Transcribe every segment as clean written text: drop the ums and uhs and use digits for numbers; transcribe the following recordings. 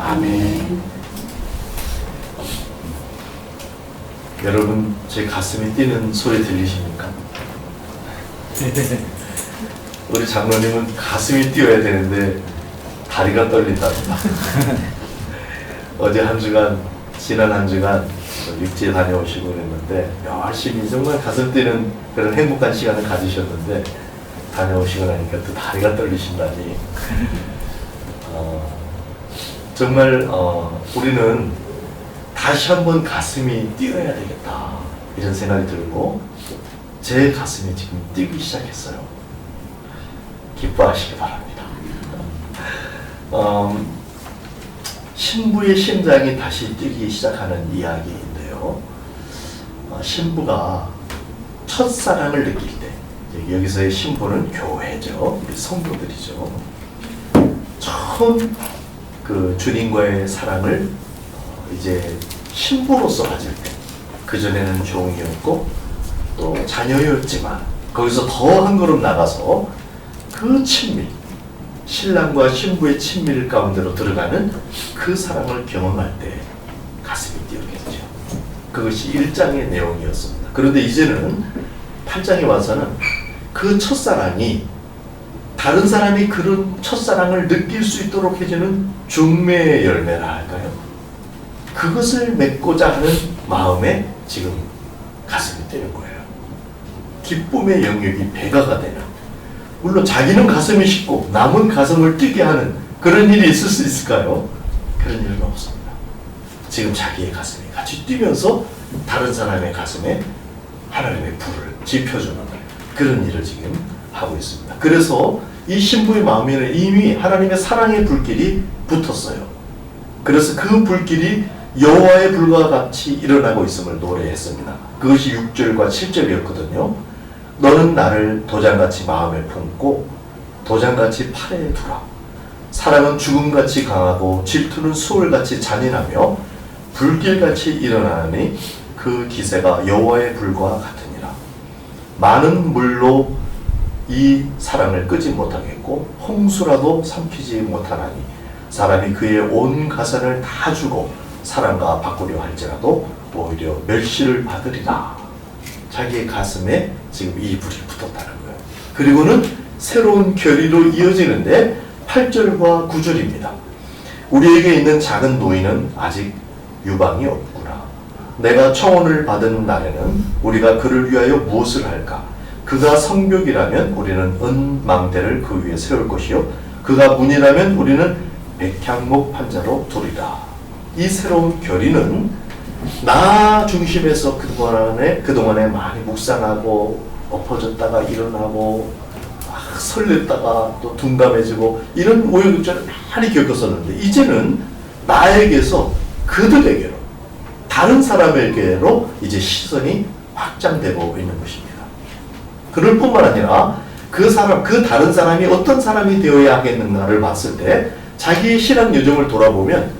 아멘. 여러분, 제 가슴이 뛰는 소리 들리십니까? 우리 장로님은 가슴이 뛰어야 되는데 다리가 떨린답니다. 어제 한 주간, 지난 한 주간 육지에 다녀오시고 그랬는데 열심히 정말 가슴 뛰는 그런 행복한 시간을 가지셨는데 다녀오시고 나니까 또 다리가 떨리신다니. 정말 우리는 다시 한번 가슴이 뛰어야 되겠다 이런 생각이 들고 제 가슴이 지금 뛰기 시작했어요. 기뻐하시기 바랍니다. 신부의 심장이 다시 뛰기 시작하는 이야기인데요. 신부가 첫사랑을 느낄 때, 여기서의 신부는 교회죠. 우리 성도들이죠. 처음 그 주님과의 사랑을 이제 신부로서 가질 때, 그전에는 종이었고 또 자녀였지만 거기서 더 한 걸음 나가서 그 친밀, 신랑과 신부의 친밀 가운데로 들어가는 그 사랑을 경험할 때 가슴이 뛰었겠죠. 그것이 1장의 내용이었습니다. 그런데 이제는 8장에 와서는 그 첫사랑이 다른 사람이 그런 첫사랑을 느낄 수 있도록 해주는 중매의 열매라 할까요? 그것을 맺고자 하는 마음에 지금 가슴이 뛰는 거예요. 기쁨의 영역이 배가가 되는, 물론 자기는 가슴이 쉽고 남은 가슴을 뛰게 하는 그런 일이 있을 수 있을까요? 그런 일은 없습니다. 지금 자기의 가슴이 같이 뛰면서 다른 사람의 가슴에 하나님의 불을 지펴주는 그런 일을 지금 하고 있습니다. 그래서 이 신부의 마음에는 이미 하나님의 사랑의 불길이 붙었어요. 그래서 그 불길이 여호와의 불과 같이 일어나고 있음을 노래했습니다. 그것이 6절과 7절이었거든요. 너는 나를 도장같이 마음에 품고 도장같이 팔에 두라. 사랑은 죽음같이 강하고 질투는 수월같이 잔인하며 불길같이 일어나니 그 기세가 여호와의 불과 같으니라. 많은 물로 이 사랑을 끄지 못하겠고 홍수라도 삼키지 못하나니 사람이 그의 온 가산을 다 주고 사랑과 바꾸려 할지라도 오히려 멸시를 받으리라. 자기의 가슴에 지금 이 불이 붙었다는 거예요. 그리고는 새로운 결의로 이어지는데 8절과 9절입니다. 우리에게 있는 작은 노인은 아직 유방이 없구나. 내가 청혼을 받은 날에는 우리가 그를 위하여 무엇을 할까? 그가 성벽이라면 우리는 은망대를 그 위에 세울 것이요 그가 문이라면 우리는 백향목 판자로 두리라. 이 새로운 결의는 나 중심에서 그동안에 많이 묵상하고 엎어졌다가 일어나고 막 설렜다가 또 둔감해지고 이런 우여곡절을 많이 겪었었는데 이제는 나에게서 그들에게로 다른 사람에게로 이제 시선이 확장되고 있는 것입니다. 그럴 뿐만 아니라 그 다른 사람이 어떤 사람이 되어야 하겠는가를 봤을 때 자기의 신앙 여정을 돌아보면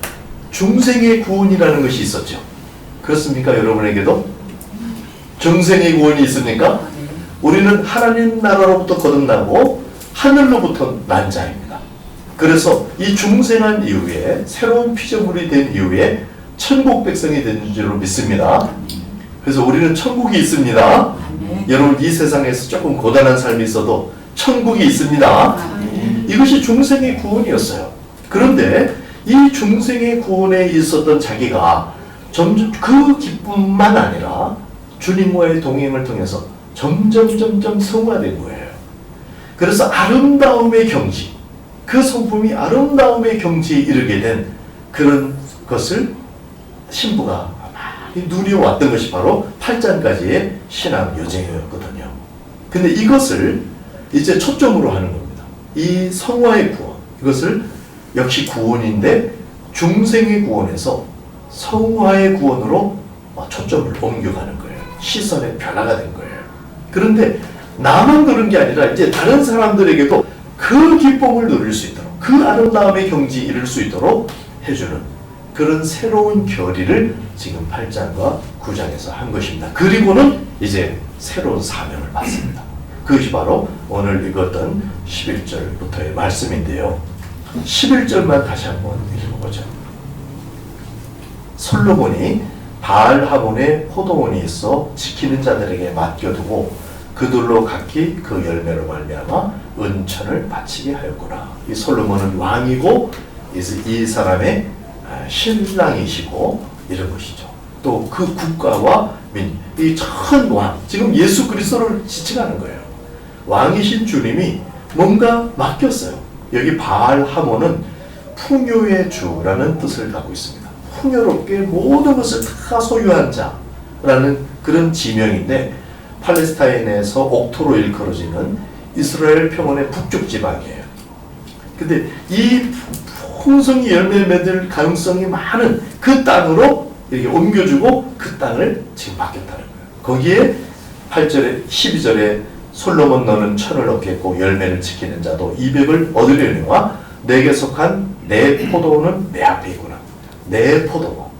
중생의 구원이라는 것이 있었죠. 그렇습니까? 여러분에게도? 중생의 구원이 있습니까? 우리는 하나님 나라로부터 거듭나고 하늘로부터 난 자입니다. 그래서 이 중생한 이후에 새로운 피조물이 된 이후에 천국 백성이 된 줄로 믿습니다. 그래서 우리는 천국이 있습니다. 여러분 이 세상에서 조금 고단한 삶이 있어도 천국이 있습니다. 이것이 중생의 구원이었어요. 그런데 이 중생의 구원에 있었던 자기가 점점 그 기쁨만 아니라 주님과의 동행을 통해서 점점 성화된 거예요. 그래서 아름다움의 경지, 그 성품이 아름다움의 경지에 이르게 된 그런 것을 신부가 많이 누려왔던 것이 바로 8장까지의 신앙 여정이었거든요. 근데 이것을 이제 초점으로 하는 겁니다. 이 성화의 구원, 이것을 역시 구원인데 중생의 구원에서 성화의 구원으로 초점을 옮겨가는 거예요. 시선의 변화가 된 거예요. 그런데 나만 그런 게 아니라 이제 다른 사람들에게도 그 기쁨을 누릴 수 있도록 그 아름다움의 경지에 이를 수 있도록 해주는 그런 새로운 결의를 지금 8장과 9장에서 한 것입니다. 그리고는 이제 새로운 사명을 받습니다. 그것이 바로 오늘 읽었던 11절부터의 말씀인데요. 11절만 다시 한번 읽어보죠. 솔로몬이 바알하몬의 포도원이 있어 지키는 자들에게 맡겨두고 그들로 각기 그 열매로 말미암아 은천을 바치게 하였구나. 이 솔로몬은 왕이고 이 사람의 신랑이시고 이런 것이죠. 또 그 국가와 이 천 왕, 지금 예수 그리스도를 지칭하는 거예요. 왕이신 주님이 뭔가 맡겼어요. 여기 바알하몬은 풍요의 주라는 뜻을 갖고 있습니다. 풍요롭게 모든 것을 다 소유한 자라는 그런 지명인데, 팔레스타인에서 옥토로 일컬어지는 이스라엘 평원의 북쪽 지방이에요. 근데 이 풍성이 열매 맺을 가능성이 많은 그 땅으로 이렇게 옮겨주고 그 땅을 지금 맡겼다는 거예요. 거기에 8절에 12절에 솔로몬 너는 천을 얻겠고 열매를 지키는 자도 200을 얻으려니와 내게 속한 내 포도원은 내 앞에 있구나. 내 포도원.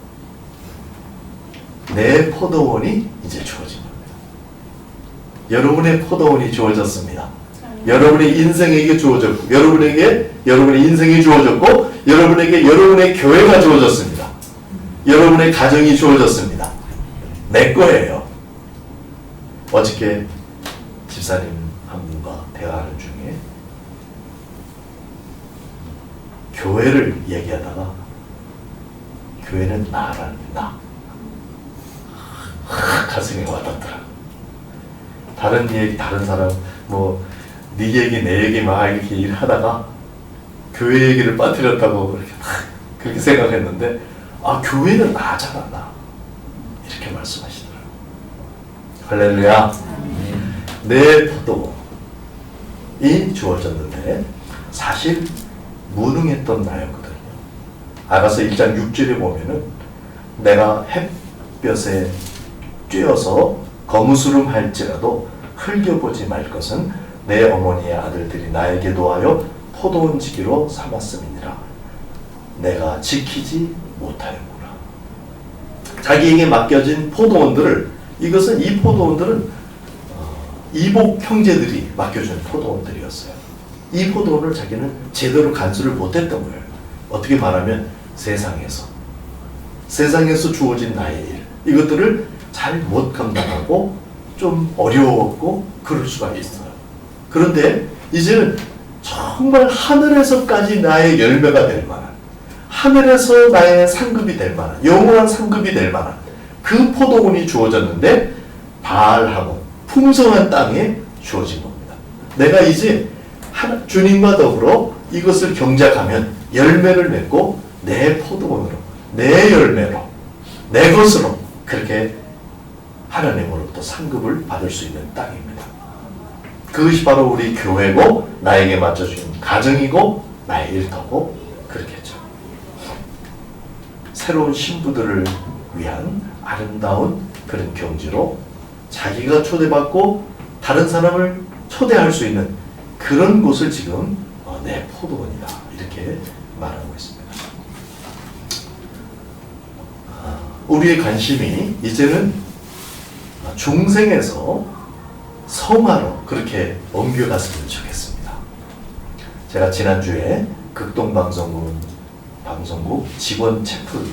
내 포도원이 이제 주어진 겁니다. 여러분의 포도원이 주어졌습니다. 여러분의 인생에게 주어졌고, 여러분의 인생이 주어졌고, 여러분에게 여러분의 교회가 주어졌습니다. 여러분의 가정이 주어졌습니다. 내 거예요. 어저께 집사님 한 분과 대화하는 중에 교회를 얘기하다가 교회는 나라는 나. 가슴에 와닿더라. 다른 얘기, 다른 사람, 네 얘기, 내 얘기 막 이렇게 일하다가 교회 얘기를 빠뜨렸다고 그렇게 생각했는데, 교회는 나잖아, 나. 이렇게 말씀하시더라고요. 할렐루야. 내 포도원이 주어졌는데 사실 무능했던 나였거든요. 아가서 1장 6절에 보면은 내가 햇볕에 쬐어서 거무스름 할지라도 흘겨보지 말 것은 내 어머니의 아들들이 나에게 노하여 포도원 지기로 삼았음이니라. 내가 지키지 못하였구나. 자기에게 맡겨진 포도원들을, 이 포도원들은 이복 형제들이 맡겨준 포도원들이었어요. 이 포도원을 자기는 제대로 간수를 못했던 거예요. 어떻게 말하면 세상에서 주어진 나의 일, 이것들을 잘 못 감당하고 좀 어려웠고 그럴 수가 있어요. 그런데 이제는 정말 하늘에서까지 나의 열매가 될 만한, 하늘에서 나의 상급이 될 만한, 영원한 상급이 될 만한 그 포도원이 주어졌는데 바알하몬, 풍성한 땅에 주어진 겁니다. 내가 이제 주님과 더불어 이것을 경작하면 열매를 맺고 내 포도원으로, 내 열매로, 내 것으로 그렇게 하나님으로부터 상급을 받을 수 있는 땅입니다. 그것이 바로 우리 교회고, 나에게 맡겨준 가정이고, 나의 일터고, 그렇겠죠. 새로운 신부들을 위한 아름다운 그런 경지로 자기가 초대받고 다른 사람을 초대할 수 있는 그런 곳을 지금 내 포도원이다, 이렇게 말하고 있습니다. 우리의 관심이 이제는 중생에서 성화로 그렇게 옮겨갔으면 좋겠습니다. 제가 지난주에 극동방송국 직원 채플을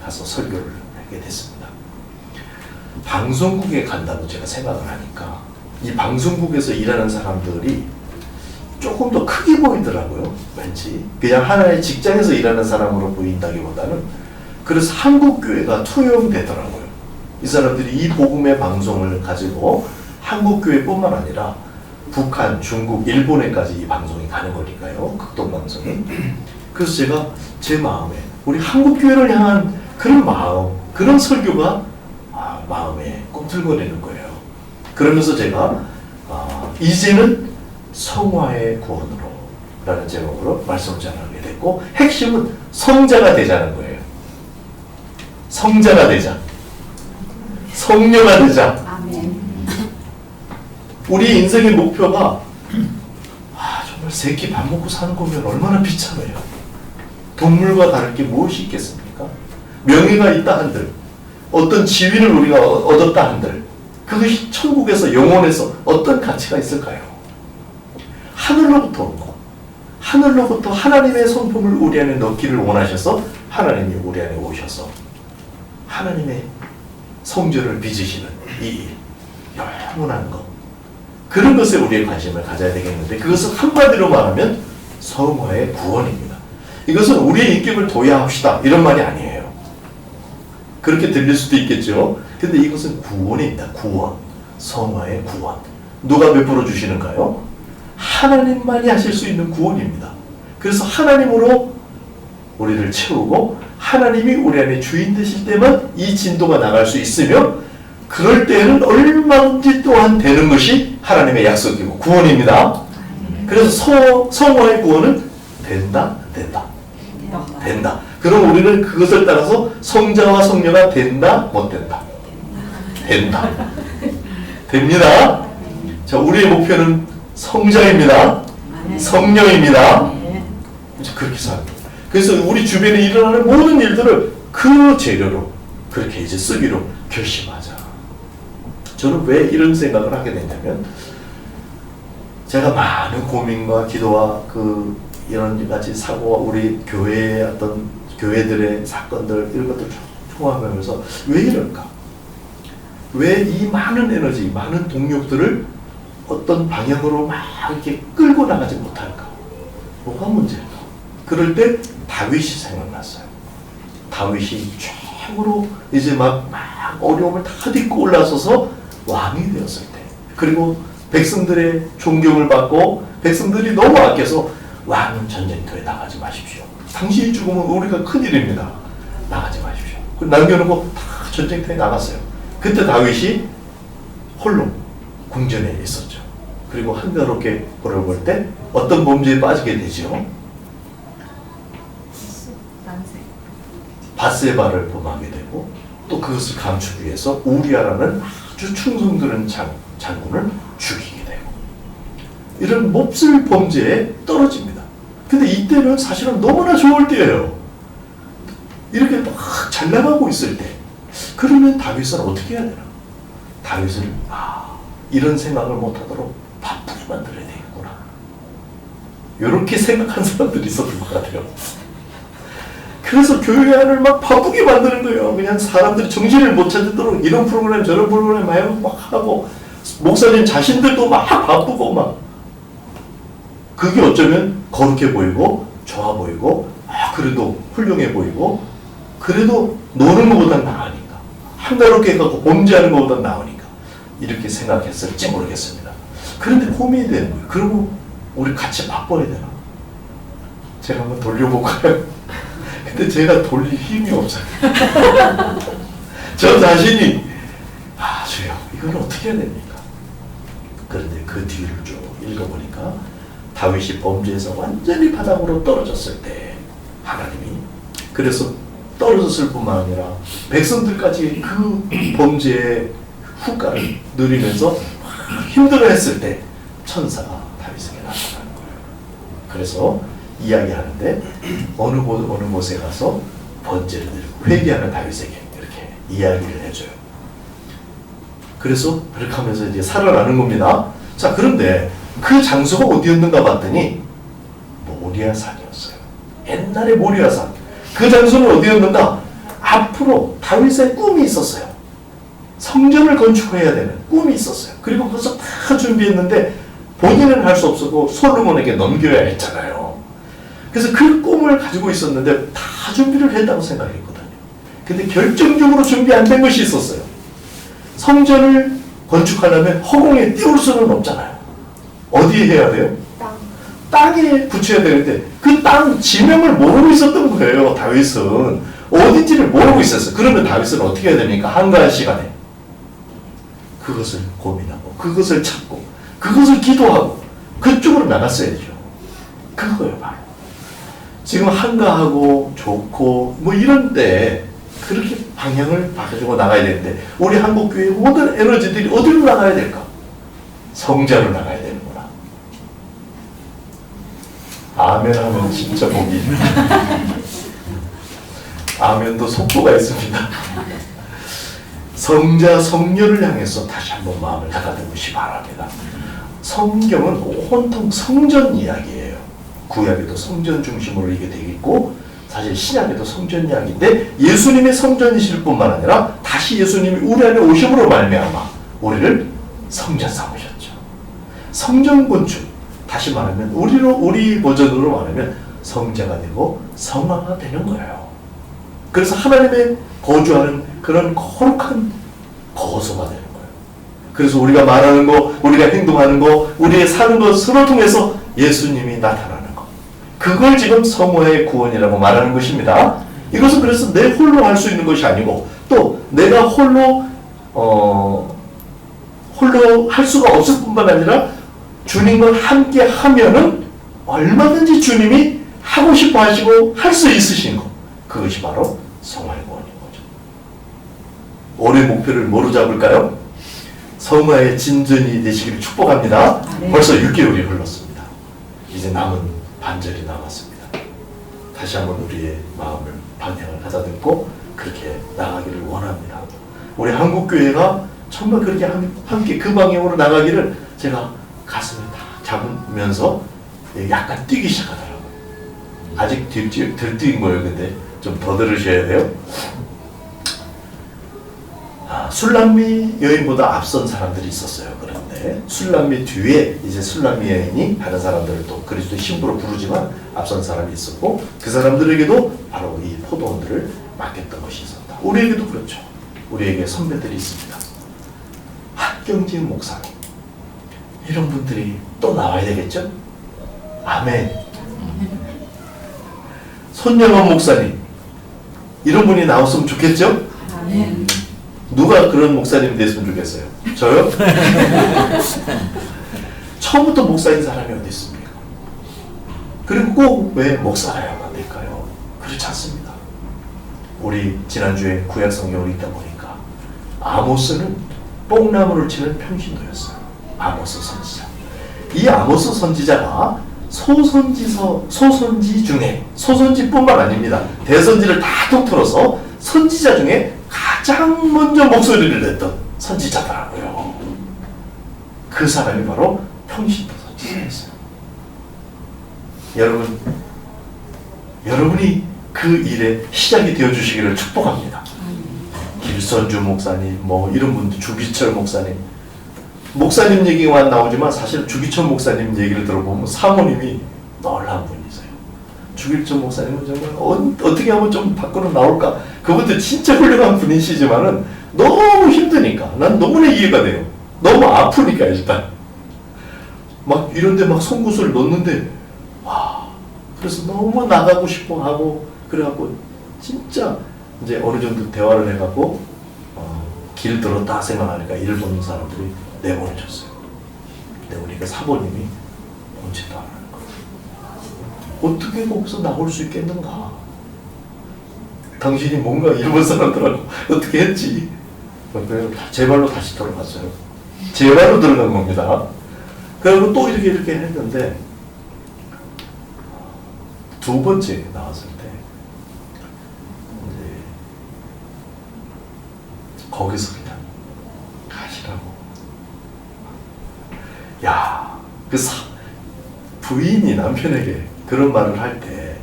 가서 설교를 하게 됐습니다. 방송국에 간다고 제가 생각을 하니까 이 방송국에서 일하는 사람들이 조금 더 크게 보이더라고요. 왠지 그냥 하나의 직장에서 일하는 사람으로 보인다기보다는. 그래서 한국교회가 투영되더라고요. 이 사람들이 이 복음의 방송을 가지고 한국교회뿐만 아니라 북한, 중국, 일본에까지 이 방송이 가는 거니까요. 극동방송이. 그래서 제가 제 마음에 우리 한국교회를 향한 그런 마음, 그런 설교가 마음에 꿈틀거리는 거예요. 그러면서 제가 이제는 성화의 구원으로 라는 제목으로 말씀을 전하게 됐고, 핵심은 성자가 되자는 거예요. 성자가 되자. 성녀가 되자. 아멘. 우리 인생의 목표가 정말 세 끼 밥 먹고 사는 거면 얼마나 비참해요. 동물과 다를 게 무엇이 있겠습니까? 명예가 있다 한들, 어떤 지위를 우리가 얻었다 한들, 그것이 천국에서, 영혼에서 어떤 가치가 있을까요? 하늘로부터 온 것, 하늘로부터 하나님의 성품을 우리 안에 넣기를 원하셔서 하나님이 우리 안에 오셔서 하나님의 성전을 빚으시는 이 일, 영원한 것, 그런 것에 우리의 관심을 가져야 되겠는데, 그것은 한마디로 말하면 성화의 구원입니다. 이것은 우리의 인격을 도야합시다 이런 말이 아니에요. 그렇게 들릴 수도 있겠죠. 근데 이것은 구원입니다. 구원, 성화의 구원. 누가 베풀어 주시는가요? 하나님만이 하실 수 있는 구원입니다. 그래서 하나님으로 우리를 채우고 하나님이 우리 안에 주인 되실 때만 이 진도가 나갈 수 있으며, 그럴 때에는 얼마든지 또한 되는 것이 하나님의 약속이고 구원입니다. 그래서 성화의 구원은 된다, 된다, 된다. 그럼 우리는 그것을 따라서 성자와 성녀가 된다, 못 된다? 된다. 됩니다. 자, 우리의 목표는 성자입니다. 성령입니다. 그렇게 살아요. 그래서 우리 주변에 일어나는 모든 일들을 그 재료로 그렇게 이제 쓰기로 결심하자. 저는 왜 이런 생각을 하게 됐냐면, 제가 많은 고민과 기도와 이런 같이 사고와 우리 교회의 어떤 교회들의 사건들 이런 것들 총합하면서 왜 이럴까? 왜 이 많은 에너지, 많은 동력들을 어떤 방향으로 막 이렇게 끌고 나가지 못할까? 뭐가 문제일까? 그럴 때 다윗이 생각났어요. 다윗이 최고로 이제 막 어려움을 다 딛고 올라서서 왕이 되었을 때, 그리고 백성들의 존경을 받고 백성들이 너무 아껴서 왕은 전쟁터에 나가지 마십시오. 당신이 죽으면 우리가 큰일입니다. 나가지 마십시오. 남겨놓고 다 전쟁터에 나갔어요. 그때 다윗이 홀로 궁전에 있었죠. 그리고 한가롭게 걸어볼 때 어떤 범죄에 빠지게 되죠? 밧세바를 범하게 되고, 또 그것을 감추기 위해서 우리아라는 아주 충성들은 장군을 죽이게 되고, 이런 몹쓸 범죄에 떨어집니다. 근데 이때는 사실은 너무나 좋을 때예요. 이렇게 막 잘 나가고 있을 때. 그러면 다윗은 어떻게 해야 되나? 다윗은 이런 생각을 못하도록 바쁘게 만들어야 되겠구나, 이렇게 생각한 사람들이 있었던 것 같아요. 그래서 교회 안을 막 바쁘게 만드는 거예요. 그냥 사람들이 정신을 못 찾도록 이런 프로그램 저런 프로그램 막 하고, 목사님 자신들도 막 바쁘고 막. 그게 어쩌면 거룩해 보이고 좋아 보이고 그래도 훌륭해 보이고, 그래도 노는 것보단 나으니까, 한가롭게 해갖고 범죄하는 것보단 나으니까 이렇게 생각했을지 모르겠습니다. 그런데 고민이 되는 거예요. 그리고 우리 같이 바꿔야 되나? 제가 한번 돌려볼까요? 근데 제가 돌릴 힘이 없어요. 저 자신이 주여 이걸 어떻게 해야 됩니까? 그런데 그 뒤를 쭉 읽어보니까 다윗이 범죄에서 완전히 바닥으로 떨어졌을 때 하나님이, 그래서 떨어졌을 뿐만 아니라 백성들까지 그 범죄의 후과를 누리면서 힘들어했을 때 천사가 다윗에게 나타나는 거예요. 그래서 이야기하는데 어느 곳에 가서 번제를 드리고 회개하는 다윗에게 이렇게 이야기를 해줘요. 그래서 그렇게 하면서 이제 살아나는 겁니다. 자, 그런데 그 장소가 어디였는가 봤더니 모리아산이었어요. 옛날에 모리아산. 그 장소는 어디였는가? 앞으로 다윗의 꿈이 있었어요. 성전을 건축해야 되는 꿈이 있었어요. 그리고 그것을 다 준비했는데 본인은 할 수 없었고 솔로몬에게 넘겨야 했잖아요. 그래서 그 꿈을 가지고 있었는데 다 준비를 했다고 생각했거든요. 근데 결정적으로 준비 안 된 것이 있었어요. 성전을 건축하려면 허공에 띄울 수는 없잖아요. 어디에 해야 돼요? 땅에 붙여야 되는데 그 땅 지명을 모르고 있었던 거예요. 다윗은 어딘지를 모르고 있었어요. 그러면 다윗은 어떻게 해야 됩니까? 한가한 시간에 그것을 고민하고 그것을 찾고 그것을 기도하고 그쪽으로 나갔어야죠. 그거예요 바로. 지금 한가하고 좋고 뭐 이런 때 그렇게 방향을 바꿔주고 나가야 되는데, 우리 한국교회 모든 에너지들이 어디로 나가야 될까? 성자로 나가야 되는구나. 아멘 하면 진짜 복이 아멘도 속도가 있습니다. 성자 성녀를 향해서 다시 한번 마음을 가다듬으시 바랍니다. 성경은 온통 성전 이야기예요. 구약에도 성전 중심으로 이게 되겠고 사실 신약에도 성전 이야기인데 예수님이 성전이실 뿐만 아니라 다시 예수님이 우리 안에 오심으로 말미암아 우리를 성전 삼으셨죠. 성전 건축, 다시 말하면 우리 버전으로 말하면 성자가 되고 성화가 되는 거예요. 그래서 하나님의 거주하는 그런 거룩한 거소가 되는 거예요. 그래서 우리가 말하는 거, 우리가 행동하는 거, 우리의 사는 것을 통해서 예수님이 나타나는 것. 그걸 지금 성화의 구원이라고 말하는 것입니다. 이것은 그래서 내 홀로 할 수 있는 것이 아니고 또 내가 홀로 할 수가 없을 뿐만 아니라 주님과 함께 하면은 얼마든지 주님이 하고 싶어 하시고 할 수 있으신 것. 그것이 바로 성화의 구원인 거죠. 올해 목표를 뭐로 잡을까요? 성화의 진전이 되시기를 축복합니다. 네. 벌써 6개월이 흘렀습니다. 이제 남은 반절이 남았습니다. 다시 한번 우리의 마음을 방향을 가다듬고 그렇게 나가기를 원합니다. 우리 한국교회가 정말 그렇게 함께 그 방향으로 나가기를 제가 가슴에 다 잡으면서 약간 뛰기 시작하더라고요. 아직 덜 뛰인 거예요. 근데 좀 더 들으셔야 돼요. 술람미 여인보다 앞선 사람들이 있었어요. 그런데 술람미 뒤에 이제 술람미 여인이 다른 사람들을 또 그리스도의 신부로 부르지만 앞선 사람이 있었고 그 사람들에게도 바로 이 포도원들을 맡겼던 것이 있었다. 우리에게도 그렇죠. 우리에게 선배들이 있습니다. 학경진 목사님 이런 분들이 또 나와야 되겠죠? 아멘. 손영원 목사님 이런 분이 나왔으면 좋겠죠? 아멘. 누가 그런 목사님이 됐으면 좋겠어요? 저요? 처음부터 목사인 사람이 어디 있습니까? 그리고 꼭 왜 목사라야만 될까요? 그렇지 않습니다. 우리 지난주에 구약 성경을 읽다 보니까 아모스는 뽕나무를 치는 평신도였어요. 아모스 선지자. 이 아모스 선지자가 소선지 중에 소선지뿐만 아닙니다. 대선지를 다 통틀어서 선지자 중에 가장 먼저 목소리를 냈던 선지자더라고요. 그 사람이 바로 평신도 선지자였어요. 여러분이 그 일에 시작이 되어주시기를 축복합니다. 길선주 목사님, 이런 분들, 주기철 목사님 얘기만 나오지만 사실 주기철 목사님 얘기를 들어보면 사모님이 놀라운 분이세요. 주기철 목사님은 정말 어떻게 하면 좀 밖으로 나올까? 그분도 진짜 훌륭한 분이시지만은 너무 힘드니까 난 너무나 이해가 돼요. 너무 아프니까 일단 막 이런데 막 송구스를 넣는데 그래서 너무 나가고 싶어 하고 그래갖고 진짜 이제 어느 정도 대화를 해갖고 길 들었다 생각하니까 일본 사람들이 내보내줬어요. 내보니까 사모님이 본체도 안 하는 거예요. 어떻게 거기서 나올 수 있겠는가? 당신이 뭔가 일본 사람들하고 어떻게 했지? 제 발로 다시 들어갔어요. 제 발로 들어간 겁니다. 그리고 또 이렇게 했는데 두 번째 나왔을 때 이제 거기서 그냥 가시라고. 그 부인이 남편에게 그런 말을 할 때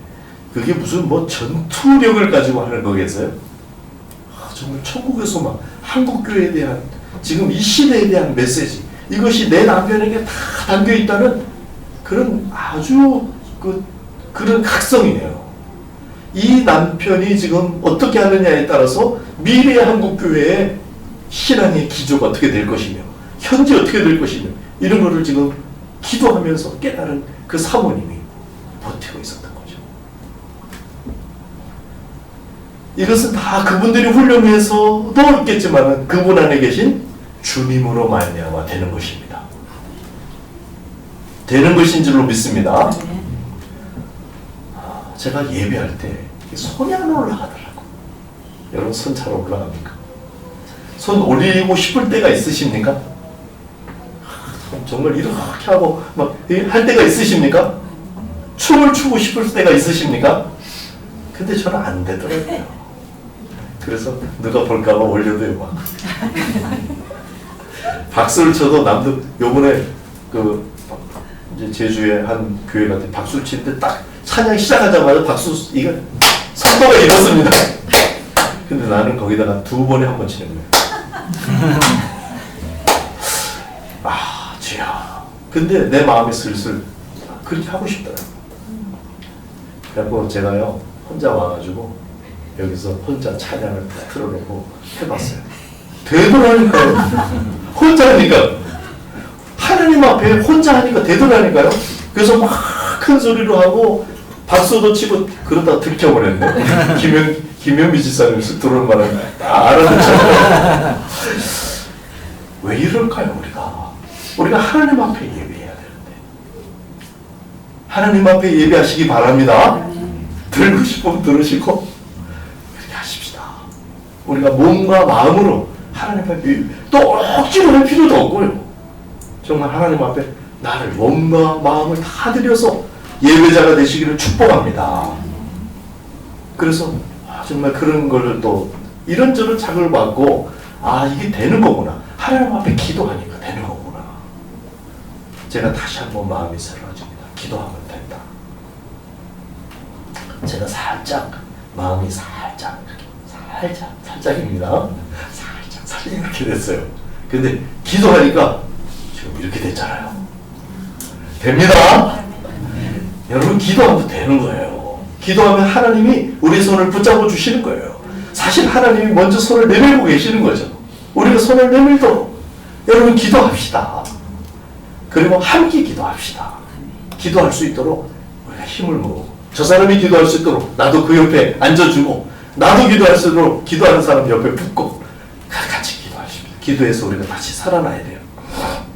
그게 무슨 전투력을 가지고 하는 거겠어요? 정말 천국에서 막 한국교회에 대한 지금 이 시대에 대한 메시지 이것이 내 남편에게 다 담겨 있다는 그런 아주 그런 각성이에요. 이 남편이 지금 어떻게 하느냐에 따라서 미래의 한국교회의 신앙의 기조가 어떻게 될 것이며 현재 어떻게 될 것이며 이런 거를 지금 기도하면서 깨달은 그 사모님이 버티고 있었던 거죠. 이것은 다 그분들이 훌륭해서도 있겠지만 그분 안에 계신 주님으로 말미암아 되는 것입니다. 되는 것인 줄로 믿습니다. 제가 예배할 때 손이 안 올라가더라고. 여러분 손 잘 올라갑니까? 손 올리고 싶을 때가 있으십니까? 정말 이렇게 하고 막 할 때가 있으십니까? 춤을 추고 싶을 때가 있으십니까? 근데 저는 안 되더라고요. 그래서 누가 볼까봐 올려도요 막. 박수를 쳐도 남들 요번에 이제 제주의 한 교회 같은 박수를 치는데 딱 찬양 시작하자마자 박수 이거 속도가 이렇습니다. 근데 나는 거기다가 2번에 한 번 치는 거예요. 아, 주야. 근데 내 마음이 슬슬 그렇게 하고 싶더라고요. 그래서 제가요, 혼자 와가지고 여기서 혼자 찬양을 틀어놓고 해봤어요. 되더라니까요. 혼자 하니까. 하나님 앞에 혼자 하니까 되더라니까요. 그래서 막 큰 소리로 하고 박수도 치고 그러다 들켜버렸네. 김현미 지사님 쓱 들어오는 바람에 다 알아듣잖아요. 왜 이럴까요, 우리가 하나님 앞에 예배해야 되는데. 하나님 앞에 예배하시기 바랍니다. 들고 싶으면 들으시고 그렇게 하십시다. 우리가 몸과 마음으로 하나님 앞에 또 억지로 할 필요도 없고요. 정말 하나님 앞에 나를 몸과 마음을 다 들여서 예배자가 되시기를 축복합니다. 그래서 정말 그런 걸 또 이런저런 자극을 받고 이게 되는 거구나. 하나님 앞에 기도하니까 되는 거구나. 제가 다시 한번 마음이 새로워집니다. 기도하면 된다. 제가 살짝 마음이 살짝입니다. 살짝 이렇게 됐어요. 근데 기도하니까 지금 이렇게 됐잖아요. 됩니다. 여러분 기도하면 되는 거예요. 기도하면 하나님이 우리 손을 붙잡아 주시는 거예요. 사실 하나님이 먼저 손을 내밀고 계시는 거죠. 우리가 손을 내밀도록 여러분 기도합시다. 그리고 함께 기도합시다. 기도할 수 있도록 우리가 힘을 모으고 저 사람이 기도할 수 있도록 나도 그 옆에 앉아주고 나도 기도할 수 있도록 기도하는 사람 옆에 붙고 같이 기도하십시오. 기도해서 우리가 다시 살아나야 돼요.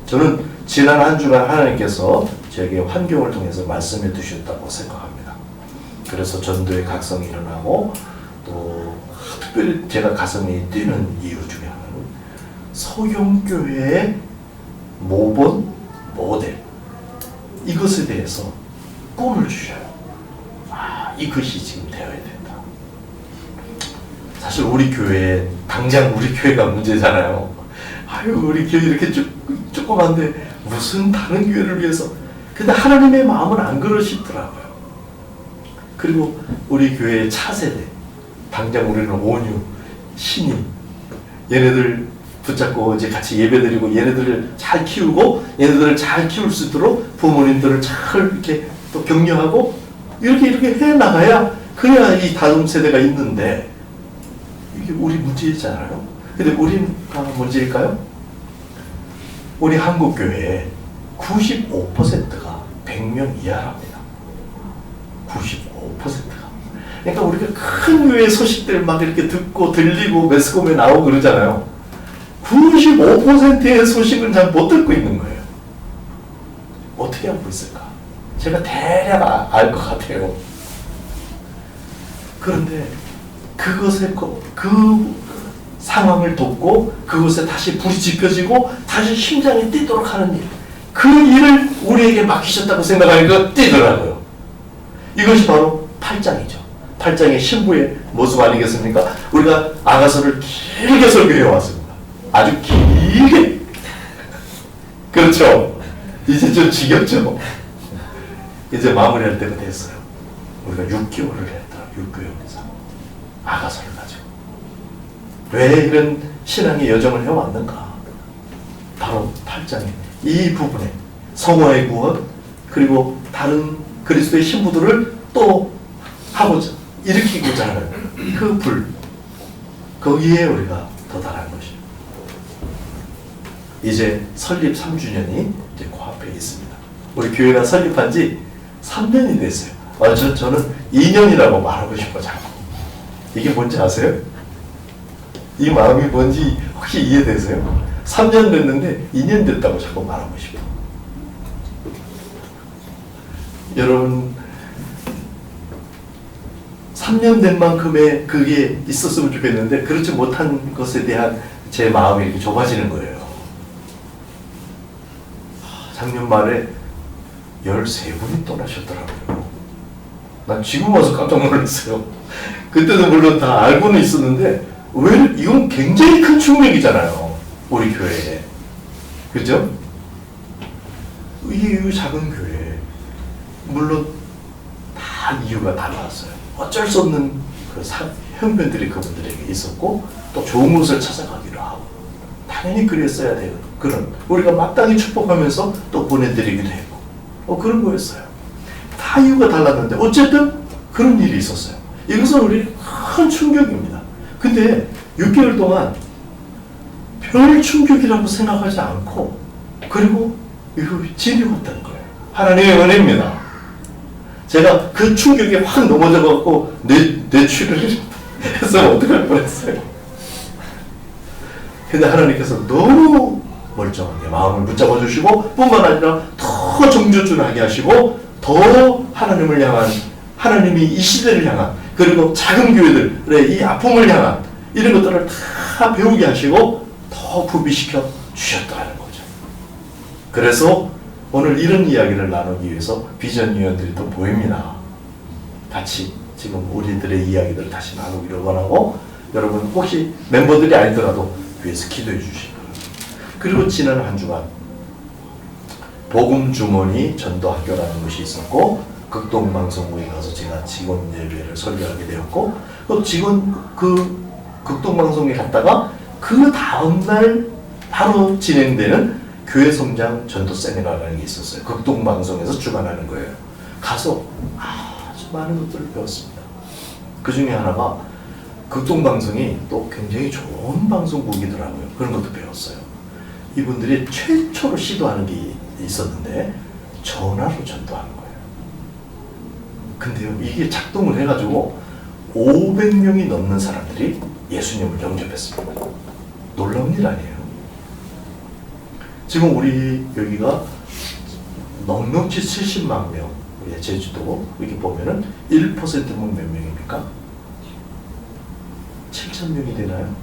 저는 지난 한 주간 하나님께서 저에게 환경을 통해서 말씀해 주셨다고 생각합니다. 그래서 전도의 각성이 일어나고 또 특별히 제가 가슴이 뛰는 이유 중에 하나는 소경교회의 모본, 모델 이것에 대해서 꿈을 주셔요. 이것이 지금 되어야 된다. 사실 우리 교회 당장 우리 교회가 문제잖아요. 우리 교회 이렇게 조그만데 무슨 다른 교회를 위해서. 근데 하나님의 마음은 안 그러시더라고요. 그리고 우리 교회의 차세대, 당장 우리는 온유, 신임, 얘네들 붙잡고 이제 같이 예배드리고 얘네들을 잘 키우고 얘네들을 잘 키울 수 있도록 부모님들을 잘 이렇게 또 격려하고 이렇게 해 나가야 그래야 이 다음 세대가 있는데 이게 우리 문제잖아요. 근데 우리가 문제일까요? 우리 한국교회 95%가 100명 이하랍니다. 95%가. 그러니까 우리가 큰 교회 소식들 막 이렇게 듣고 들리고 매스컴에 나오고 그러잖아요. 95%의 소식을 잘 못 듣고 있는 거예요. 어떻게 하고 있을까? 제가 대략 알 것 같아요. 그런데 그 상황을 돕고 그것에 다시 불이 지펴지고 다시 심장이 뛰도록 하는 일, 그 일을 우리에게 맡기셨다고 생각하니까 뛰더라고요. 이것이 바로 8장이죠. 8장의 신부의 모습 아니겠습니까? 우리가 아가서를 길게 설교해 왔습니다. 아주 길게. 그렇죠. 이제 좀 지겹죠. 이제 마무리할 때가 됐어요. 우리가 6개월을 했더라. 6개월에서 아가서를 가지고 왜 이런 신앙의 여정을 해왔는가? 바로 8장에 이 부분에 성화의 구원 그리고 다른 그리스도의 신부들을 또 하고자 일으키고자 하는 그 불, 거기에 우리가 도달한 것이죠. 이제 설립 3주년이 이제 코앞에 있습니다. 우리 교회가 설립한 지 3년이 됐어요. 저는 2년이라고 말하고 싶어 자꾸. 이게 뭔지 아세요? 이 마음이 뭔지 혹시 이해되세요? 3년 됐는데 2년 됐다고 자꾸 말하고 싶어. 여러분 3년 된 만큼의 그게 있었으면 좋겠는데 그렇지 못한 것에 대한 제 마음이 이렇게 좁아지는 거예요. 작년 말에 13분이 떠나셨더라고요. 난 지금 와서 깜짝 놀랐어요. 그때도 물론 다 알고는 있었는데 왜 이건 굉장히 큰 충격이잖아요. 우리 교회에. 그죠? 이 작은 교회 물론 다 이유가 다 나왔어요. 어쩔 수 없는 형편들이 그분들에게 있었고 또 좋은 곳을 찾아가기로 하고 당연히 그랬어야 돼요. 그런 우리가 마땅히 축복하면서 또 보내드리기도 했고 그런 거였어요. 다 이유가 달랐는데 어쨌든 그런 일이 있었어요. 이것은 우리 큰 충격입니다. 근데 6개월 동안 별 충격이라고 생각하지 않고 그리고 이거 지려왔다는 거예요. 하나님의 은혜입니다. 제가 그 충격에 확 넘어져갖고 뇌출을 해서 어떡할 뻔했어요. 근데 하나님께서 너무 멀쩡하게 마음을 붙잡아 주시고 뿐만 아니라 더 정조준하게 하시고 더 하나님을 향한 하나님이 이 시대를 향한 그리고 작은 교회들의 이 아픔을 향한 이런 것들을 다 배우게 하시고 더 구비시켜 주셨다는 거죠. 그래서 오늘 이런 이야기를 나누기 위해서 비전위원들이 또 보입니다. 같이 지금 우리들의 이야기들을 다시 나누기로 원하고 여러분 혹시 멤버들이 아니더라도 위해서 기도해 주시기 바랍니다. 그리고 지난 한 주간 복음 주머니 전도학교라는 것이 있었고 극동방송국에 가서 제가 직원 예배를 설교하게 되었고 또 그 극동방송에 갔다가 그 다음날 바로 진행되는 교회 성장 전도 세미나라는 게 있었어요. 극동방송에서 주관하는 거예요. 가서 아주 많은 것들을 배웠습니다. 그 중에 하나가 극동방송이 또 굉장히 좋은 방송국이더라고요. 그런 것도 배웠어요. 이분들이 최초로 시도하는 게 있었는데 전화로 전도하는 거예요. 근데요, 이게 작동을 해가지고 500명이 넘는 사람들이 예수님을 영접했습니다. 놀라운 일 아니에요. 지금 우리 여기가 넉넉히 70만 명, 우리 제주도 이렇게 보면은 1%면 몇 명입니까? 7,000명이 되나요?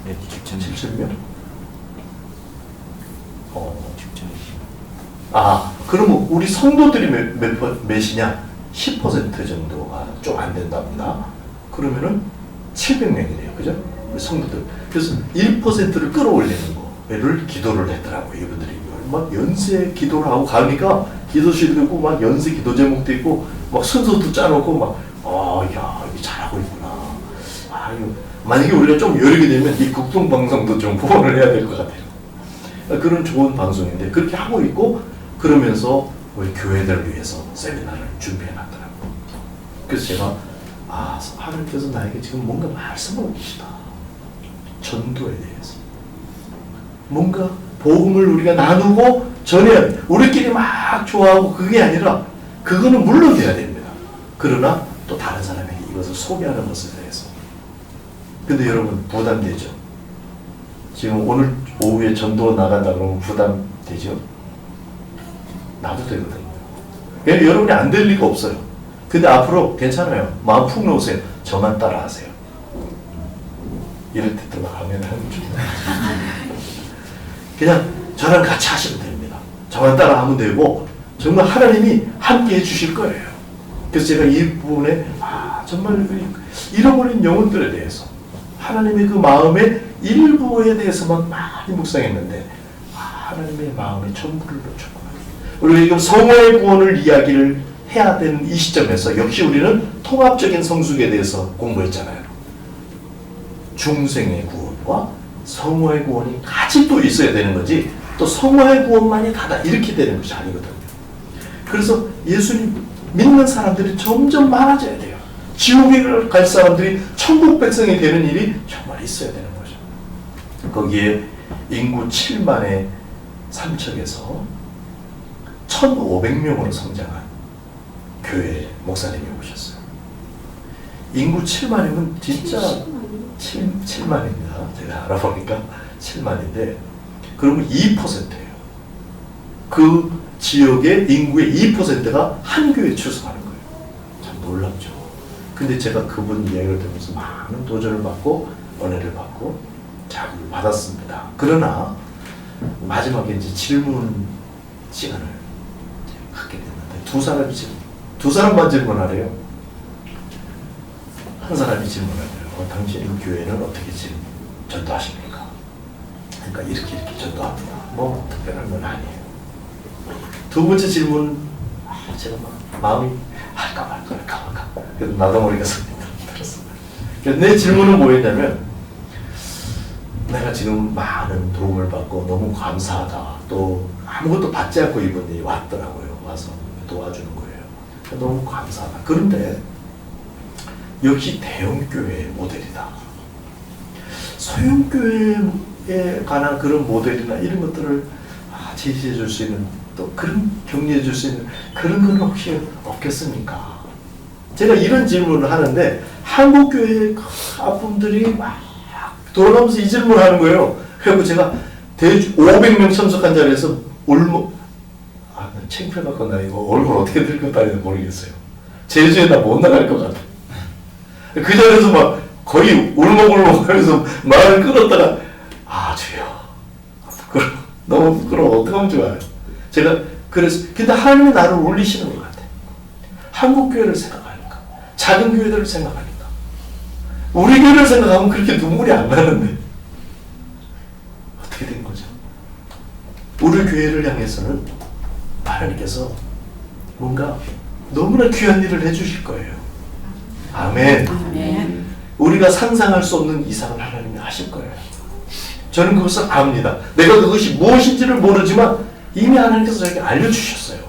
네, 7,000명? 7,000명. 그러면 우리 성도들이 몇이냐? 10% 정도가 좀 안 된답니다. 그러면은 700명이네요. 그죠? 우리 성도들. 그래서 1%를 끌어올리는 거를 기도를 했더라고요. 이분들이. 막 연세 기도를 하고 가니까 기도실도 있고 막 연세 기도 제목도 있고 막 순서도 짜놓고 막 야, 이게 잘하고 있구나. 이거 만약에 우리가 좀 여력이 되면 이 극동방송도 좀 후원을 해야 될 것 같아요. 그런 좋은 방송인데 그렇게 하고 있고 그러면서 우리 교회들을 위해서 세미나를 준비해 놨더라고요. 그래서 제가 하나님께서 나에게 지금 뭔가 말씀하고 계시다. 전도에 대해서. 뭔가 복음을 우리가 나누고 전해 우리끼리 막 좋아하고 그게 아니라 그거는 물론 돼야 됩니다. 그러나 또 다른 사람에게 이것을 소개하는 것에 대해서. 근데 여러분 부담되죠? 지금 오늘 오후에 전도 나간다 그러면 부담되죠? 나도 되거든요. 그러니까 여러분이 안 될 리가 없어요. 근데 앞으로 괜찮아요. 마음 푹 놓으세요. 저만 따라 하세요. 이럴 때 또 막 하면 하는 중. 그냥 저랑 같이 하시면 됩니다. 저만 따라 하면 되고 정말 하나님이 함께 해주실 거예요. 그래서 제가 이 부분에 정말 잃어버린 영혼들에 대해서 하나님의 그 마음의 일부에 대해서만 많이 묵상했는데 하나님의 마음의 전부를 놓쳤구나. 우리가 지금 성화의 구원을 이야기를 해야 되는 이 시점에서 역시 우리는 통합적인 성숙에 대해서 공부했잖아요. 중생의 구원과 성화의 구원이 같이 또 있어야 되는 거지 또 성화의 구원만이 다다 이렇게 되는 것이 아니거든요. 그래서 예수님 믿는 사람들이 점점 많아져야 돼요. 지옥에 갈 사람들이 천국 백성이 되는 일이 정말 있어야 되는 거죠. 거기에 인구 7만의 삼척에서 1,500명으로 성장한 교회 목사님이 오셨어요. 인구 7만이면 진짜 7만입니다. 제가 알아보니까 7만인데 그러면 2%예요. 그 지역의 인구의 2%가 한 교회에 출석하는 거예요. 참 놀랍죠. 근데 제가 그분 이야기를 들으면서 많은 도전을 받고 은혜를 받고 자극을 받았습니다. 그러나 마지막에 이제 질문 시간을 갖게 됐는데 두 사람만 질문하래요. 한 사람이 질문하래요. 당신 교회는 어떻게 지금 전도하십니까? 그러니까 이렇게 전도합니다. 뭐 특별한 건 아니에요. 두 번째 질문 제가 막 마음이 할까 말까 그래도 나도 모르겠습니다. 내 질문은 뭐였냐면, 내가 지금 많은 도움을 받고 너무 감사하다. 또 아무것도 받지 않고 이분이 왔더라고요. 와서 도와주는 거예요. 너무 감사하다. 그런데 역시 대형교회의 모델이다. 소형교회에 관한 그런 모델이나 이런 것들을 제시해 줄 수 있는, 또 그런 격려해 줄 수 있는 그런 건 혹시 없겠습니까? 제가 이런 질문을 하는데 한국교회 분들이 막 돌아가면서 이 질문을 하는 거예요. 그리고 제가 500명 참석한 자리에서 창피해갖고 나 이거 얼굴 어떻게 들고 다니는지 모르겠어요. 제주에 나 못 나갈 것 같아. 그 자리에서 막 거의 울먹울먹 하면서 말을 끊었다가 주여 부끄러워. 너무 부끄러워. 어떡하면 좋아요. 제가 그래서 근데 하나님이 나를 올리시는 것 같아. 한국교회를 생각하니까, 작은 교회들을 생각하니까, 우리 교회를 생각하면 그렇게 눈물이 안 나는데 어떻게 된 거죠? 우리 교회를 향해서는 하나님께서 뭔가 너무나 귀한 일을 해주실 거예요. 아멘. 아멘. 우리가 상상할 수 없는 이상을 하나님이 하실 거예요. 저는 그것을 압니다. 내가 그것이 무엇인지를 모르지만 이미 하나님께서 저에게 알려주셨어요.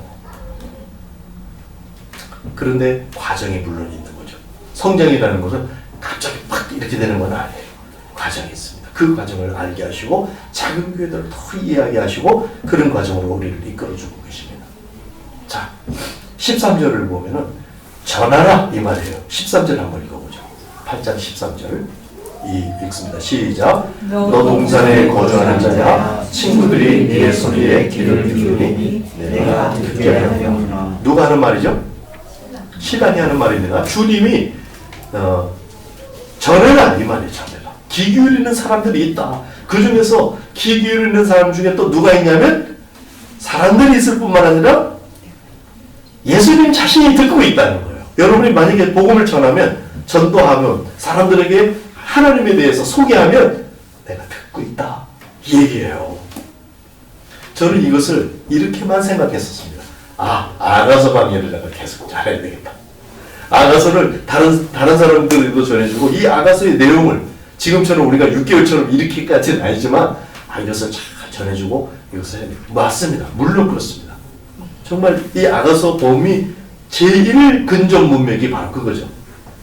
그런데 과정이 물론 있는 거죠. 성장이라는 것은 갑자기 팍 이렇게 되는 건 아니에요. 과정이 있습니다. 그 과정을 알게 하시고 작은 교회들을 더 이해하게 하시고 그런 과정으로 우리를 이끌어주고 계십니다. 자, 13절을 보면은 전하라 이 말이에요. 13절 한번 읽어보죠. 8장 13절 읽습니다. 시작. 너 동산에 거주하는 자야 친구들이 네 소리에 귀를 기울이니 내가 듣게 하려. 누가 하는 말이죠? 시간이 하는 말입니다. 주님이 전해라 이 말이에요. 전해라. 귀 기울이는 사람들이 있다. 그 중에서 귀 기울이는 사람 중에 또 누가 있냐면 사람들이 있을 뿐만 아니라 예수님 자신이 듣고 있다는 거예요. 여러분이 만약에 복음을 전하면, 전도하면, 사람들에게 하나님에 대해서 소개하면 내가 듣고 있다 이 얘기예요. 저는 이것을 이렇게만 생각했었습니다. 아가서 강의를 내가 계속 잘해야 되겠다. 아가서를 다른 사람들에도 전해주고 이 아가서의 내용을 지금처럼 우리가 6개월처럼 이렇게까지는 아니지만 이것을 잘 전해주고 이것을 해야 돼요. 맞습니다. 물론 그렇습니다. 정말 이 아가서 복음이 제일 근접 문맥이 바로 그거죠.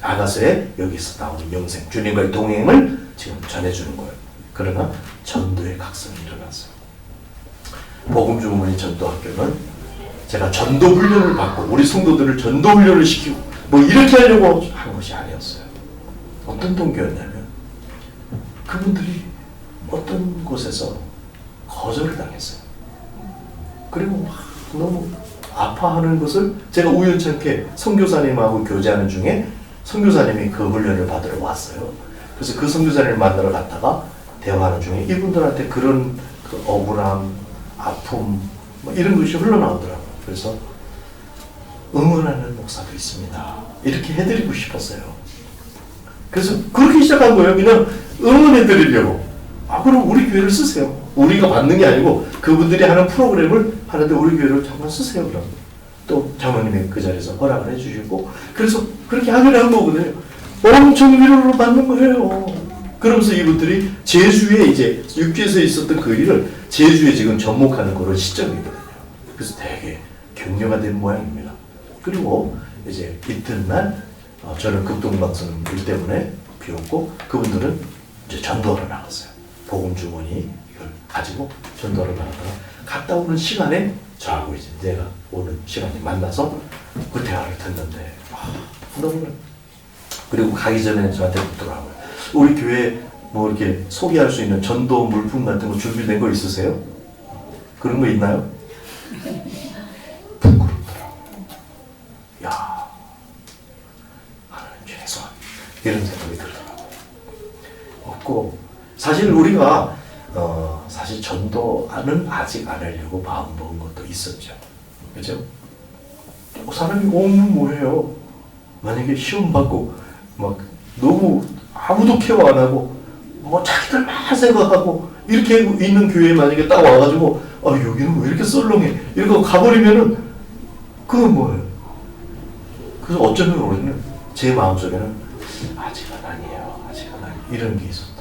아가서에 여기서 나오는 영생, 주님과의 동행을 지금 전해주는 거예요. 그러나 전도의 각성이 일어났어요. 복음 주문의 전도학교는 제가 전도 훈련을 받고 우리 성도들을 전도 훈련을 시키고 뭐 이렇게 하려고 한 것이 아니었어요. 어떤 동기였냐면 그분들이 어떤 곳에서 거절을 당했어요. 그리고 막 너무 아파하는 것을 제가 우연찮게 선교사님하고 교제하는 중에 선교사님이 그 훈련을 받으러 왔어요. 그래서 그 선교사님을 만나러 갔다가 대화하는 중에 이분들한테 그런 그 억울함, 아픔 뭐 이런 것이 흘러나오더라고요. 그래서 응원하는 목사도 있습니다. 이렇게 해드리고 싶었어요. 그래서 그렇게 시작한 거예요. 그냥 응원해드리려고. 그럼 우리 교회를 쓰세요. 우리가 받는 게 아니고 그분들이 하는 프로그램을 하는데 우리 교회를 잠깐 쓰세요. 그럼 또 장로님이 그 자리에서 허락을 해주시고 그래서 그렇게 하기로 한 거거든요. 엄청 위로를 받는 거예요. 그러면서 이분들이 제주에 이제 육지에서 있었던 그 일을 제주에 지금 접목하는 그런 시점이거든요. 그래서 되게 격려가 된 모양입니다. 그리고 이제 이튿날 저는 극동방송 일 때문에 비웠고 그분들은 이제 전도하러 나갔어요. 복음 주머니 이걸 가지고 전도하러 나갔다가 갔다 오는 시간에 저하고 이제 내가 오는 시간에 만나서 그 대화를 듣는데 너무 그리고 가기 전에 저한테 묻더라고요. 우리 교회 뭐 이렇게 소개할 수 있는 전도 물품 같은 거 준비된 거 있으세요? 그런 거 있나요? 부끄럽더라고요. 야, 하나님 죄송한 이런 생각이 들더라고요. 없고 사실 우리가 사실 전도는 아직 안 하려고 마음 먹은 것도 있었죠. 그죠? 사람이 오면 뭐해요? 만약에 시험 받고 막 너무 아무도 케어 안 하고 뭐 자기들만 생각하고 이렇게 있는 교회에 만약에 딱 와가지고 여기는 왜 이렇게 썰렁해? 이러고 가버리면은 그건 뭐예요? 그래서 어쩌면 우리는 제 마음속에는 아직은 아니야. 아니에요. 아직 하나님 이런 게 있었어요.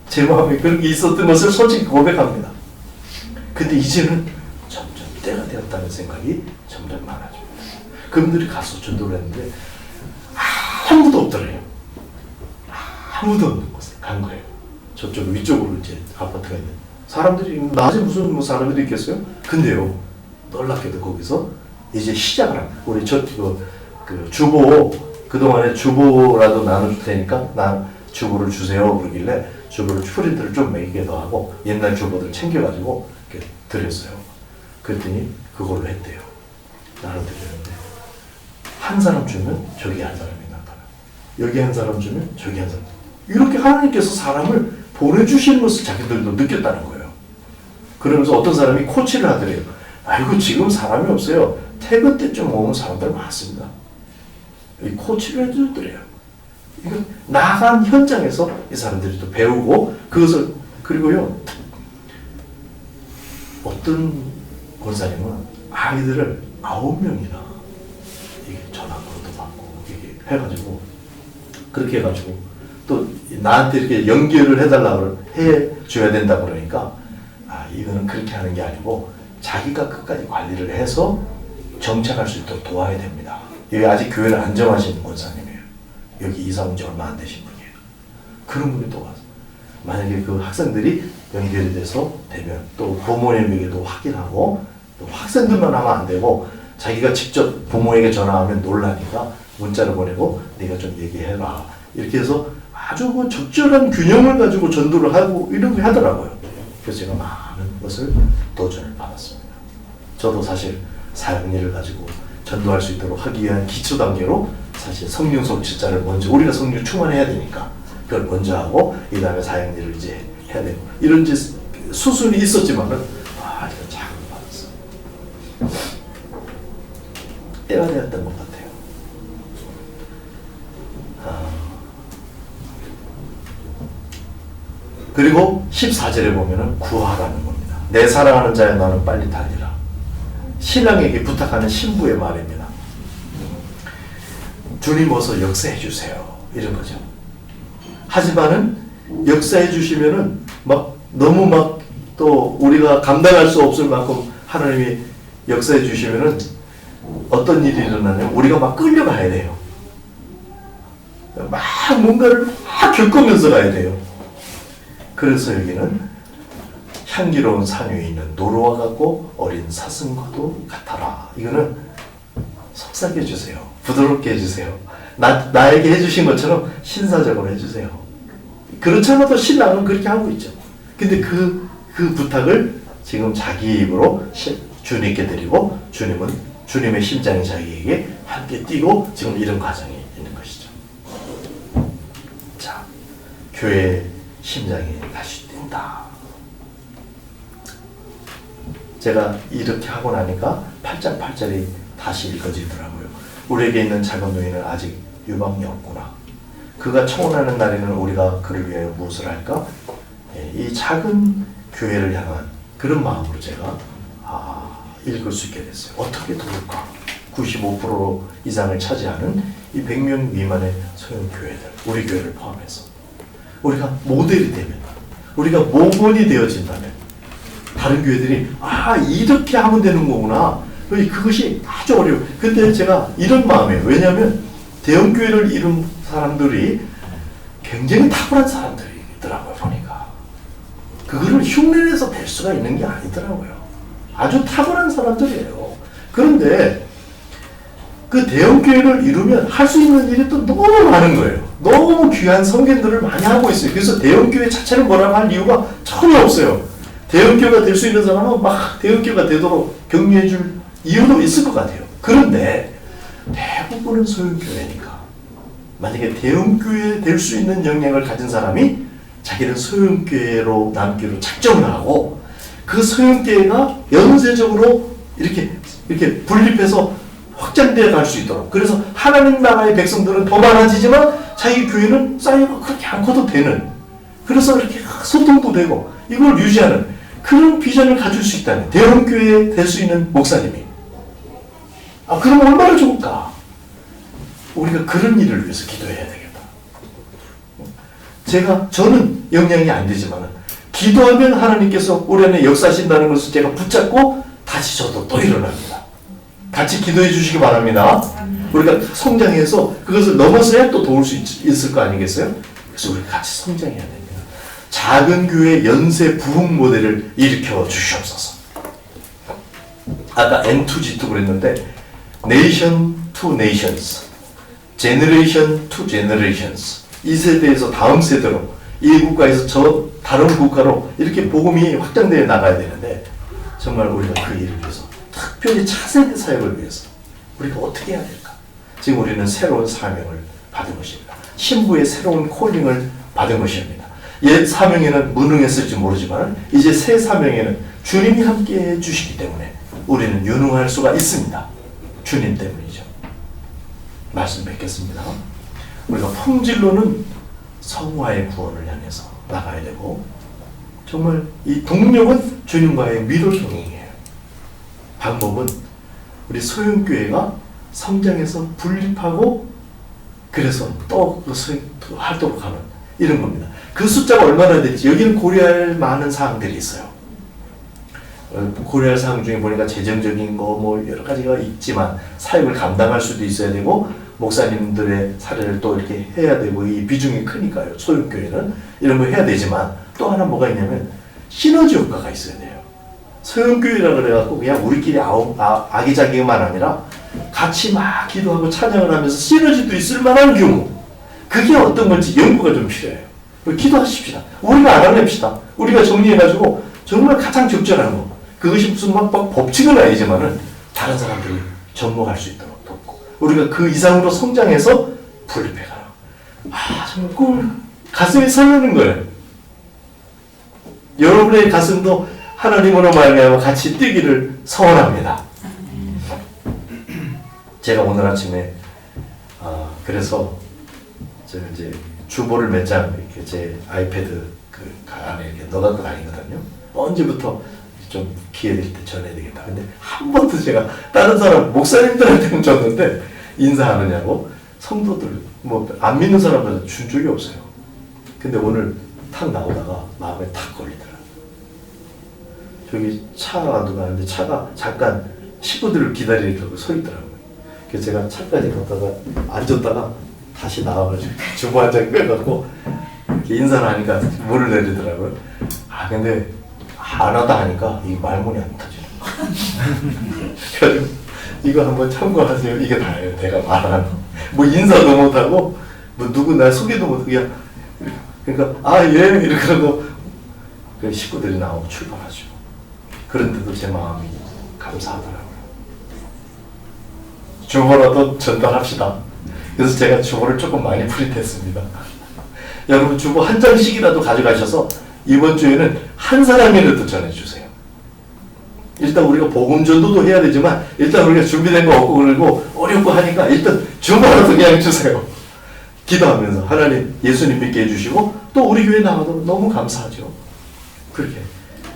제 마음에 그런 게 있었던 것을 솔직히 고백합니다. 근데 이제는 점점 때가 되었다는 생각이 점점 많아집니다. 그분들이 가서 전도를 했는데 아무도 없더래요. 아무도 없는 곳에 간 거예요. 저쪽 위쪽으로 이제 아파트가 있는 사람들이 낮에 무슨 뭐 사람들이 있겠어요? 근데요 놀랍게도 거기서 이제 시작을 한 우리 그 주보 그동안에 주보라도 나눠줄 테니까 나 주보를 주세요 그러길래 주보를 프린트를 좀 매기기도 하고 옛날 주보들 챙겨가지고 이렇게 드렸어요. 그랬더니 그걸로 했대요. 나눠드렸는데 한 사람 주면 저기 한 사람이 나타나 여기 한 사람 주면 저기 한 사람 이렇게 하나님께서 사람을 보내주시는 것을 자기들도 느꼈다는 거예요. 그러면서 어떤 사람이 코치를 하더래요. 아이고 지금 사람이 없어요. 퇴근 때쯤 오는 사람들 많습니다. 이 코치를 해주더래요. 이건 나간 현장에서 이 사람들이 또 배우고 그것을 그리고요 어떤 권사님은 아이들을 9명이나 이게 전화번호도 받고 이게 해가지고 그렇게 해가지고 또 나한테 이렇게 연결을 해줘야 된다 그러니까 이거는 그렇게 하는 게 아니고 자기가 끝까지 관리를 해서 정착할 수 있도록 도와야 됩니다. 여기 아직 교회를 안 정하신 권사님이에요. 여기 이사 온 지 얼마 안 되신 분이에요. 그런 분이 또 와서 만약에 그 학생들이 연결이 돼서 되면 또 부모님에게도 확인하고 또 학생들만 하면 안 되고 자기가 직접 부모에게 전화하면 놀라니까 문자를 보내고 네가 좀 얘기해라 이렇게 해서 아주 뭐 적절한 균형을 가지고 전도를 하고 이런 거 하더라고요. 그래서 제가 많은 것을 도전을 받았습니다. 저도 사실 사역일을 가지고 전도할 수 있도록 하기 위한 기초 단계로 사실 성령 성취자를 먼저 우리가 성령 충만해야 되니까 그걸 먼저 하고 이 다음에 사역일을 이제 해야 되고 이런 이제 수순이 있었지만은 이런 자극을 받았어요. 때가 되었던 것 같아요. 그리고 14절에 보면은 구하라는 겁니다. 내 사랑하는 자야 너는 빨리 달리라. 신랑에게 부탁하는 신부의 말입니다. 주님 어서 역사해 주세요. 이런 거죠. 하지만은 역사해 주시면은 막 너무 막 또 우리가 감당할 수 없을 만큼 하나님이 역사해 주시면은 어떤 일이 일어나냐면 우리가 막 끌려가야 돼요. 막 뭔가를 막 겪으면서 가야 돼요. 그래서 여기는 향기로운 산 위에 있는 노루와 같고 어린 사슴과도 같아라. 이거는 속삭여 주세요. 부드럽게 해주세요. 나에게 해주신 것처럼 신사적으로 해주세요. 그렇지 않아도 신랑은 그렇게 하고 있죠. 근데 그 부탁을 지금 자기 입으로 주님께 드리고 주님은 주님의 심장이 자기에게 함께 뛰고 지금 이런 과정이 있는 것이죠. 자, 교회의 심장이 다시 뛴다. 제가 이렇게 하고 나니까 8장 8절이 다시 읽어지더라고요. 우리에게 있는 작은 노인은 아직 유방이 없구나. 그가 청혼하는 날에는 우리가 그를 위하여 무엇을 할까? 이 작은 교회를 향한 그런 마음으로 제가 읽을 수 있게 됐어요. 어떻게 도울까? 95% 이상을 차지하는 이 100명 미만의 소형 교회들, 우리 교회를 포함해서 우리가 모델이 되면, 우리가 모범이 되어진다면 다른 교회들이 이렇게 하면 되는 거구나. 그것이 아주 어려워요. 근데 제가 이런 마음이에요. 왜냐하면 대형 교회를 이룬 사람들이 굉장히 탁월한 사람들이더라고요. 보니까 그거를 흉내내서 될 수가 있는 게 아니더라고요. 아주 탁월한 사람들이에요. 그런데 그 대형 교회를 이루면 할 수 있는 일이 또 너무 많은 거예요. 너무 귀한 성견들을 많이 하고 있어요. 그래서 대형 교회 자체를 뭐라고 할 이유가 전혀 없어요. 대형 교회가 될 수 있는 사람은 막 대형 교회가 되도록 격려해 줄 이유도 있을 것 같아요. 그런데 대부분은 소형 교회니까 만약에 대형 교회 될 수 있는 역량을 가진 사람이 자기는 소형 교회로 남기로 작정을 하고 그 소형 교회가 연쇄적으로 이렇게 분립해서 확장되어 갈 수 있도록. 그래서 하나님 나라의 백성들은 더 많아지지만 자기 교회는 쌓이고 그렇게 않고도 되는. 그래서 이렇게 소통도 되고 이걸 유지하는 그런 비전을 가질 수 있다는 대형 교회에 될 수 있는 목사님이. 그럼 얼마나 좋을까? 우리가 그런 일을 위해서 기도해야 되겠다. 저는 영향이 안 되지만은 기도하면 하나님께서 우리 안에 역사하신다는 것을 제가 붙잡고 다시 저도 또 일어납니다. 같이 기도해 주시기 바랍니다. 우리가 성장해서 그것을 넘어서야 또 도울 수 있을 거 아니겠어요? 그래서 우리 같이 성장해야 됩니다. 작은 교회 연쇄 부흥 모델을 일으켜 주시옵소서. 아까 N2G2 그랬는데 Nation to Nations, Generation to Generations, 이 세대에서 다음 세대로 이 국가에서 저 다른 국가로 이렇게 복음이 확장되어 나가야 되는데 정말 우리가 그 일을 위해서 특별히 차세대 사역을 위해서 우리가 어떻게 해야 될까? 지금 우리는 새로운 사명을 받은 것입니다. 신부의 새로운 콜링을 받은 것입니다. 옛 사명에는 무능했을지 모르지만 이제 새 사명에는 주님이 함께해 주시기 때문에 우리는 유능할 수가 있습니다. 주님 때문이죠. 말씀 뵙겠습니다. 우리가 품질로는 성화의 구원을 향해서 나가야 되고 정말 이 동력은 주님과의 미로 동행이에요. 방법은 우리 소형교회가 성장해서 분립하고 그래서 또 활동을 하는 이런 겁니다. 그 숫자가 얼마나 될지 여기는 고려할 많은 사항들이 있어요. 고려할 사항 중에 보니까 재정적인 거 뭐 여러 가지가 있지만 사역을 감당할 수도 있어야 되고 목사님들의 사례를 또 이렇게 해야 되고 이 비중이 크니까요. 소형교회는 이런 거 해야 되지만 또 하나 뭐가 있냐면 시너지 효과가 있어야 돼요. 소형교회라 그래갖고 그냥 우리끼리 아기자기만 아니라 같이 막 기도하고 찬양을 하면서 시너지도 있을 만한 규모, 그게 어떤 건지 연구가 좀 필요해요. 기도하십시다. 우리가 알아냅시다. 우리가 정리해가지고 정말 가장 적절한 거, 그것이 무슨 막 법칙은 아니지만은 다른 사람들이 접목할 수 있도록 돕고 우리가 그 이상으로 성장해서 분립해가라. 정말 꿈을 가슴이 설레는 거예요. 여러분의 가슴도 하나님으로 말미암아 같이 뛰기를 소원합니다. 제가 오늘 아침에 그래서 이제 주보를 몇 장 이렇게 제 아이패드 그 안에 이렇게 넣어갖고 다니거든요. 언제부터 좀 기회 될 때 전해야 되겠다. 근데 한 번도 제가 다른 사람 목사님들한테는 줬는데 인사하느냐고 성도들 뭐 안 믿는 사람들한테 준 적이 없어요. 근데 오늘 탁 나오다가 마음에 탁 걸리더라고요. 저기 차가 누가 하는데 차가 잠깐 식구들을 기다리려고 서 있더라고요. 그래서 제가 차까지 갔다가 앉았다가 다시 나와가지고 주보 한 장 빼갖고 인사를 하니까 물을 내리더라고요. 근데 안 하다 하니까 이 말문이 안 터지는 거예요. 그래가지고 이거 한번 참고하세요. 이게 다예요. 내가 말하는 뭐 인사도 못하고 뭐 누구 날 소개도 못하고 그냥 그러니까 예 이렇게 하고 그 식구들이 나오고 출발하죠. 그런데도 제 마음이 감사하더라고요. 주보라도 전달합시다. 그래서 제가 주보를 조금 많이 프린트했습니다. 여러분 주보 한 장씩이라도 가져가셔서 이번 주에는 한 사람이라도 전해주세요. 일단 우리가 복음 전도도 해야 되지만 일단 우리가 준비된 거 없고 그러고 어렵고 하니까 일단 주보라도 그냥 주세요. 기도하면서 하나님 예수님 믿게 해주시고 또 우리 교회 나가도 너무 감사하죠. 그렇게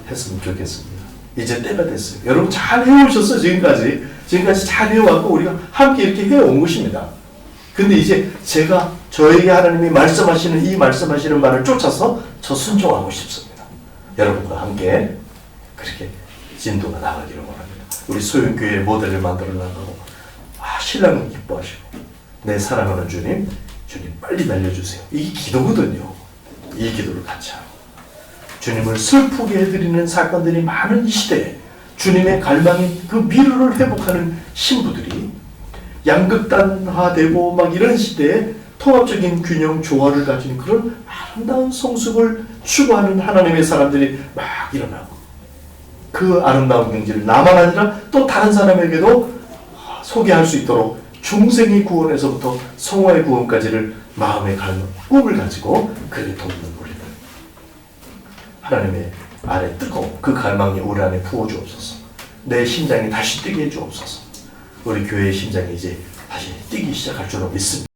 했으면 좋겠습니다. 이제 때가 됐어요. 여러분 잘 해오셨어요. 지금까지 잘 해왔고 우리가 함께 이렇게 해온 것입니다. 근데 이제 제가 저에게 하나님이 말씀하시는 이 말씀하시는 말을 쫓아서 저 순종하고 싶습니다. 여러분과 함께 그렇게 진도가 나가기를 원합니다. 우리 소형교회의 모델을 만들어 나가고 신랑은 기뻐하시고 내 사랑하는 주님 빨리 날려주세요. 이게 기도거든요. 이 기도를 같이 하고 주님을 슬프게 해드리는 사건들이 많은 이 시대에 주님의 갈망인 그 미래를 회복하는 신부들이 양극단화되고 막 이런 시대에 통합적인 균형 조화를 가진 그런 아름다운 성숙을 추구하는 하나님의 사람들이 막 일어나고 그 아름다운 경지를 나만 아니라 또 다른 사람에게도 소개할 수 있도록 중생의 구원에서부터 성화의 구원까지를 마음의 갈망, 꿈을 가지고 그를 돕는 우리들 하나님의 아래 뜨거운 그 갈망이 우리 안에 부어주옵소서. 내 심장이 다시 뛰게 해주옵소서. 우리 교회의 심장이 이제 다시 뛰기 시작할 줄로 믿습니다.